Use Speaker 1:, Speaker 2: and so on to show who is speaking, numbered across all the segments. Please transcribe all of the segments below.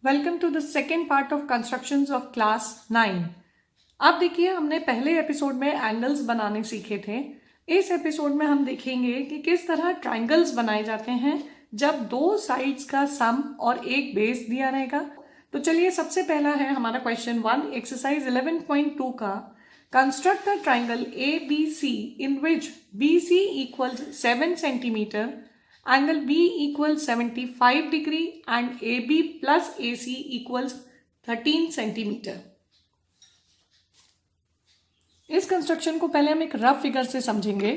Speaker 1: Welcome to the second part of constructions of class 9। अब देखिए, हमने पहले एपिसोड में एंगल्स बनाने सीखे थे। इस एपिसोड में हम देखेंगे कि किस तरह ट्राइंगल्स बनाए जाते हैं जब दो साइड्स का सम और एक बेस दिया रहेगा। तो चलिए, सबसे पहला है हमारा क्वेश्चन 1 एक्सरसाइज 11.2 का। Construct a triangle A B C in which B C equals 7 centimetre, angle B equals 75 degree and AB plus AC equals 13 centimetre. इस कंस्ट्रक्शन को पहले हम एक रफ फिगर से समझेंगे।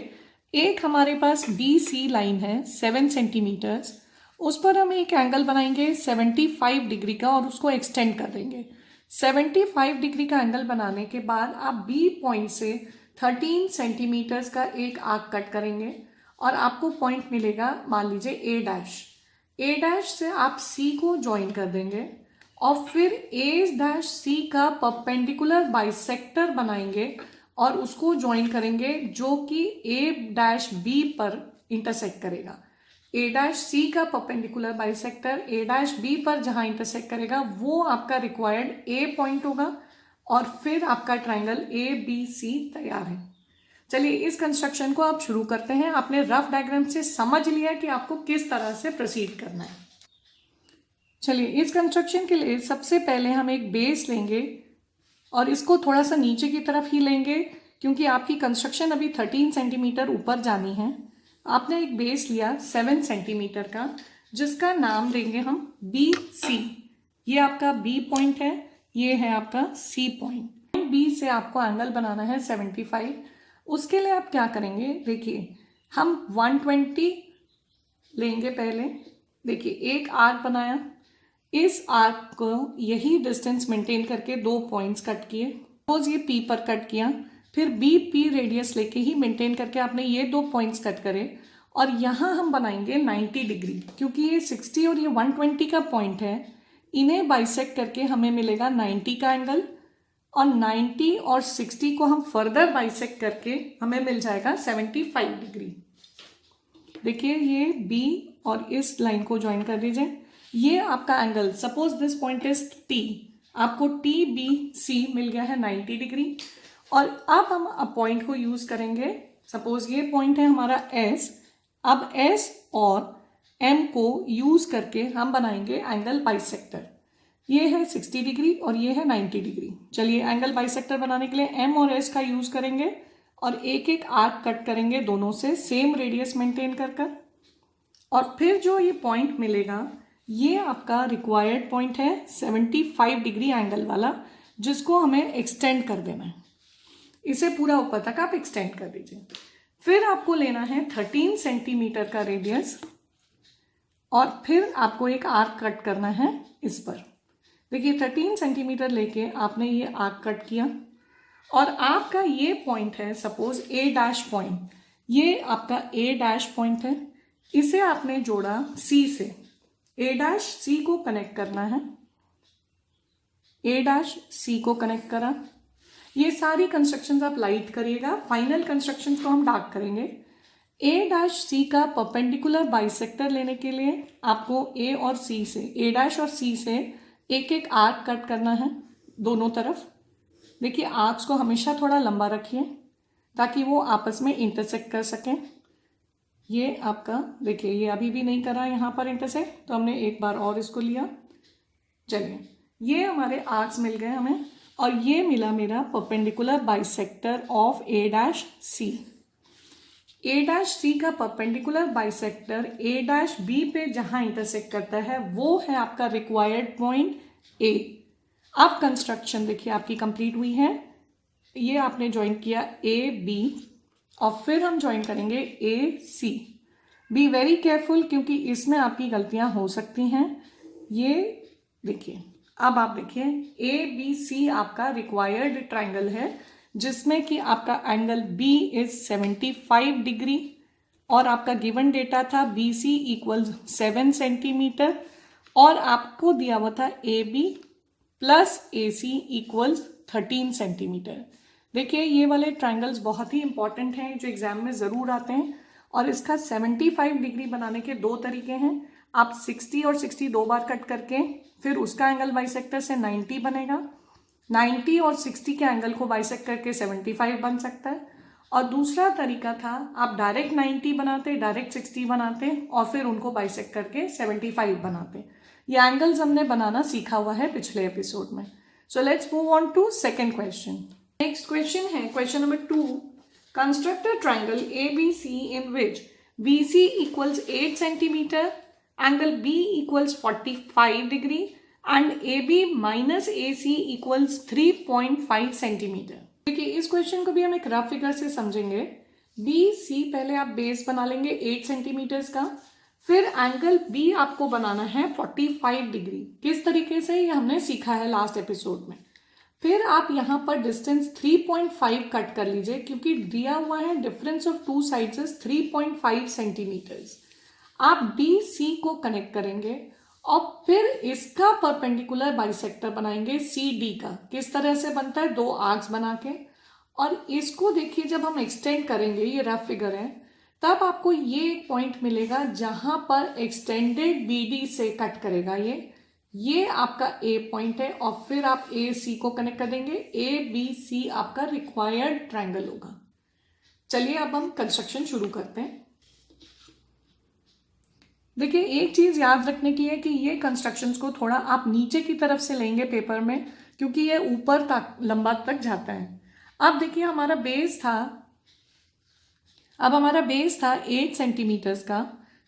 Speaker 1: एक हमारे पास BC लाइन है 7 सेंटीमीटर्स, उस पर हम एक एंगल बनाएंगे 75 डिग्री का और उसको एक्सटेंड कर देंगे। 75 डिग्री का एंगल बनाने के बाद आप B पॉइंट से 13 सेंटीमीटर्स का एक आर्क कट करेंगे और आपको पॉइंट मिलेगा, मान लीजिए ए डैश। ए डैश से आप सी को ज्वाइन कर देंगे और फिर ए डैश सी का परपेंडिकुलर बाइसेक्टर बनाएंगे और उसको ज्वाइन करेंगे जो कि ए डैश बी पर इंटरसेक्ट करेगा। ए डैश सी का perpendicular bisector A dash B पर जहां इंटरसेक्ट करेगा वो आपका रिक्वायर्ड ए पॉइंट होगा और फिर आपका ट्राइंगल ए बी सी तैयार है। चलिए, इस कंस्ट्रक्शन को आप शुरू करते हैं। आपने रफ डायग्राम से समझ लिया कि आपको किस तरह से प्रोसीड करना है। चलिए, इस कंस्ट्रक्शन के लिए सबसे पहले हम एक बेस लेंगे और इसको थोड़ा सा नीचे की तरफ ही लेंगे क्योंकि आपकी कंस्ट्रक्शन अभी 13 सेंटीमीटर ऊपर जानी है। आपने एक बेस लिया 7 सेंटीमीटर का जिसका नाम देंगे हम बी सी। ये आपका बी पॉइंट है, ये है आपका सी पॉइंट। बी से आपको एंगल बनाना है 75। उसके लिए आप क्या करेंगे, देखिए हम 120 लेंगे पहले। देखिए, एक आर्क बनाया, इस आर्क को यही डिस्टेंस मेंटेन करके दो पॉइंट्स कट किए। सपोज ये पी पर कट किया, फिर बी पी रेडियस लेके ही मेंटेन करके आपने ये दो पॉइंट्स कट करे और यहाँ हम बनाएंगे 90 डिग्री क्योंकि ये 60 और ये 120 का पॉइंट है। इन्हें बाइसेक्ट करके हमें मिलेगा 90 का एंगल और 90 और 60 को हम फर्दर बाइसेक्ट करके हमें मिल जाएगा 75 डिग्री। देखिए, ये B और इस लाइन को ज्वाइन कर दीजिए। ये आपका angle, suppose this point is T, आपको TBC मिल गया है 90 डिग्री। और अब हम पॉइंट को यूज करेंगे। सपोज ये पॉइंट है हमारा S। अब S और M को यूज करके हम बनाएंगे एंगल बाइसेक्टर। ये है 60 डिग्री और ये है 90 डिग्री। चलिए, एंगल बाइसेक्टर बनाने के लिए M और S का यूज करेंगे और एक एक आर्क कट करेंगे दोनों से सेम रेडियस मेंटेन कर और फिर जो ये पॉइंट मिलेगा ये आपका रिक्वायर्ड पॉइंट है 75 डिग्री एंगल वाला, जिसको हमें एक्सटेंड कर देना है। इसे पूरा ऊपर तक आप एक्सटेंड कर दीजिए। फिर आपको लेना है 13 सेंटीमीटर का रेडियस और फिर आपको एक आर्क कट करना है इस पर। देखिए, 13 सेंटीमीटर लेके आपने ये आर्क कट किया और आपका ये पॉइंट है सपोज ए डैश पॉइंट। ये आपका ए डैश पॉइंट है, इसे आपने जोड़ा सी से। ए डैश सी को कनेक्ट करना है, ए डैश सी को कनेक्ट करा। ये सारी कंस्ट्रक्शंस आप लाइट करिएगा, फाइनल कंस्ट्रक्शंस को हम डार्क करेंगे। ए डैश सी का परपेंडिकुलर बाइसेक्टर लेने के लिए आपको ए और सी से, ए डैश और सी से एक एक आर्क कट करना है दोनों तरफ। देखिए, आर्क्स को हमेशा थोड़ा लंबा रखिए ताकि वो आपस में इंटरसेक्ट कर सकें। ये आपका, देखिए ये अभी भी नहीं करा यहाँ पर इंटरसेक्ट, तो हमने एक बार और इसको लिया। चलिए, ये हमारे आर्क्स मिल गए हमें और ये मिला मेरा perpendicular bisector of A dash C. A dash C का perpendicular bisector A dash B पे जहां इंटरसेक्ट करता है वो है आपका रिक्वायर्ड पॉइंट ए। अब कंस्ट्रक्शन देखिए आपकी कंप्लीट हुई है। ये आपने ज्वाइन किया ए बी और फिर हम ज्वाइन करेंगे ए सी। बी वेरी केयरफुल क्योंकि इसमें आपकी गलतियां हो सकती हैं। ये देखिए, अब आप देखिए ए बी सी आपका रिक्वायर्ड ट्राइंगल है जिसमें कि आपका एंगल B इज 75 डिग्री और आपका गिवन डेटा था BC इक्वल्स 7 सेंटीमीटर और आपको दिया हुआ था AB plus AC equals 13 centimetre. देखिए, ये वाले ट्राइंगल्स बहुत ही इंपॉर्टेंट हैं जो एग्जाम में ज़रूर आते हैं और इसका 75 डिग्री बनाने के दो तरीके हैं। आप 60 और 60 दो बार कट करके फिर उसका एंगल बाइसेक्टर से 90 बनेगा। 90 और 60 के एंगल को बाइसेक्ट करके 75 बन सकता है। और दूसरा तरीका था, आप डायरेक्ट 90 बनाते, डायरेक्ट 60 बनाते और फिर उनको बाइसेक्ट करके 75 बनाते। ये एंगल्स हमने बनाना सीखा हुआ है पिछले एपिसोड में। So let's move on to second question. Next question है question number 2। Construct a triangle ABC in which BC equals 8 centimetre, angle B equals 45 degree and AB minus AC equals 3.5 centimetre. देखिए इस question को भी हम एक rough figure से समझेंगे। BC पहले आप बेस बना लेंगे 8 सेंटीमीटर्स का, फिर एंगल B आपको बनाना है 45 डिग्री। किस तरीके से, ये हमने सीखा है लास्ट एपिसोड में। फिर आप यहाँ पर डिस्टेंस 3.5 कट कर लीजिए, क्योंकि दिया हुआ है difference of two sides is 3.5 centimetres. आप BC को कनेक्ट करेंगे और फिर इसका परपेंडिकुलर बाइसेक्टर बनाएंगे CD का। किस तरह से बनता है, दो आर्क्स बना के। और इसको देखिए जब हम एक्सटेंड करेंगे, ये रफ फिगर है, तब आपको ये एक पॉइंट मिलेगा जहां पर एक्सटेंडेड BD से कट करेगा। ये आपका A पॉइंट है और फिर आप AC को कनेक्ट कर देंगे। ABC आपका रिक्वायर्ड ट्रायंगल होगा। चलिए अब हम कंस्ट्रक्शन शुरू करते हैं। देखिए एक चीज याद रखने की है कि ये कंस्ट्रक्शंस को थोड़ा आप नीचे की तरफ से लेंगे पेपर में, क्योंकि ये ऊपर तक लंबा तक जाता है। अब देखिए हमारा बेस था 8 सेंटीमीटर्स का,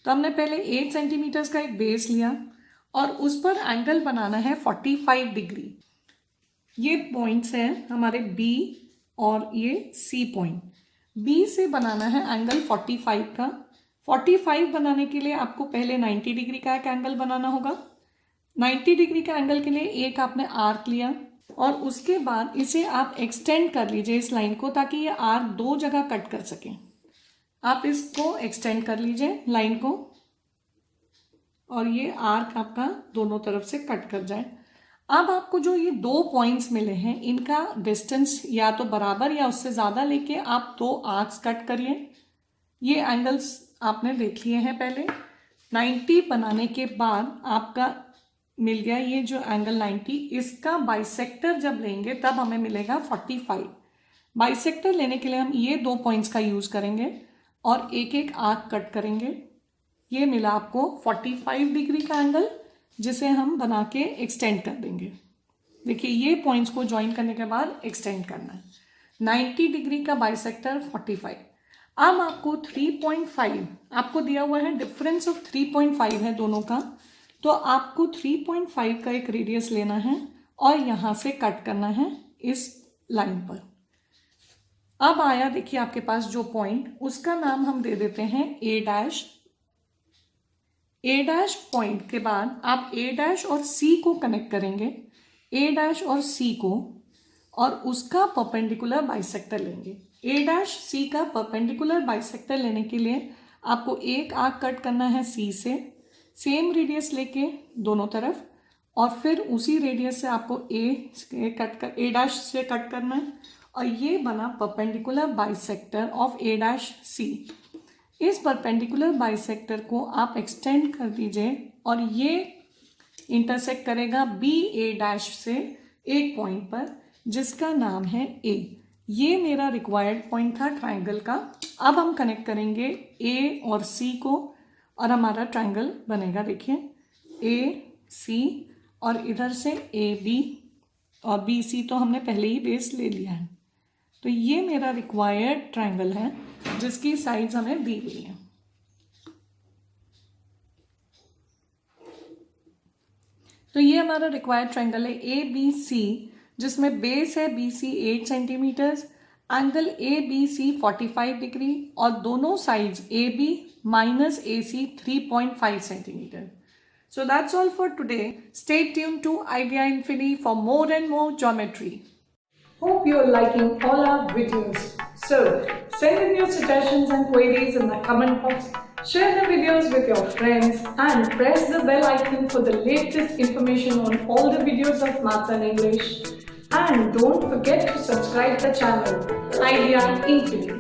Speaker 1: तो हमने पहले 8 सेंटीमीटर्स का एक बेस लिया और उस पर एंगल बनाना है 45 डिग्री। ये पॉइंट्स हैं हमारे B और ये C पॉइंट। B से बनाना है एंगल 45 का। 45 बनाने के लिए आपको पहले 90 डिग्री का एक एंगल बनाना होगा। 90 डिग्री का एंगल के लिए एक आपने आर्क लिया और उसके बाद इसे आप एक्सटेंड कर लीजिए इस लाइन को, ताकि ये आर्क दो जगह कट कर सके। आप इसको एक्सटेंड कर लीजिए लाइन को और ये आर्क आपका दोनों तरफ से कट कर जाए। अब आपको जो ये दो पॉइंट्स मिले हैं, इनका डिस्टेंस या तो बराबर या उससे ज़्यादा लेके आप दो आर्क्स कट करिए। ये एंगल्स आपने देख लिए हैं पहले। 90 बनाने के बाद आपका मिल गया ये जो एंगल 90, इसका बाइसेक्टर जब लेंगे तब हमें मिलेगा 45। बाइसेक्टर लेने के लिए हम ये दो पॉइंट्स का यूज़ करेंगे और एक एक आर्क कट करेंगे। ये मिला आपको 45 डिग्री का एंगल, जिसे हम बना के एक्सटेंड कर देंगे। देखिए ये पॉइंट्स को ज्वाइन करने के बाद एक्सटेंड करना है। 90 डिग्री का बाइसेक्टर 45। अब आपको 3.5 आपको दिया हुआ है, डिफरेंस ऑफ 3.5 है दोनों का, तो आपको 3.5 का एक रेडियस लेना है और यहाँ से कट करना है इस लाइन पर। अब आया देखिए आपके पास जो पॉइंट, उसका नाम हम दे देते हैं A'। A' पॉइंट के बाद आप A' और C को कनेक्ट करेंगे, A' और C को, और उसका परपेंडिकुलर बाइसेक्टर लेंगे। A' C का परपेंडिकुलर बाइसेक्टर लेने के लिए आपको एक आर्क कट करना है C से, सेम रेडियस लेके दोनों तरफ, और फिर उसी रेडियस से आपको A' से कट करना है, और ये बना perpendicular bisector of A', C। इस परपेंडिकुलर बाइसेक्टर को आप एक्सटेंड कर दीजिए और ये इंटरसेक्ट करेगा BA' से एक पॉइंट पर, जिसका नाम है A। ये मेरा रिक्वायर्ड पॉइंट था ट्रायंगल का। अब हम कनेक्ट करेंगे A और C को और हमारा ट्रायंगल बनेगा। देखिए AC और इधर से AB और BC तो हमने पहले ही बेस ले लिया है, तो ये मेरा रिक्वायर्ड ट्रायंगल है जिसकी साइड्स हमें दी हुई है। तो ये हमारा रिक्वायर्ड ट्रायंगल है ABC, जिसमें बेस है BC 8 centimetres, angle ABC 45 degree और दोनों sides AB minus AC 3.5 centimetre. So that's all for today. Stay tuned to Idea Infini for more and more geometry. Hope you're liking all our videos. So, send in your suggestions and queries in the comment box, share the videos with your friends, and press the bell icon for the latest information on all the videos of Maths and English. And don't forget to subscribe the channel, Idea Infini.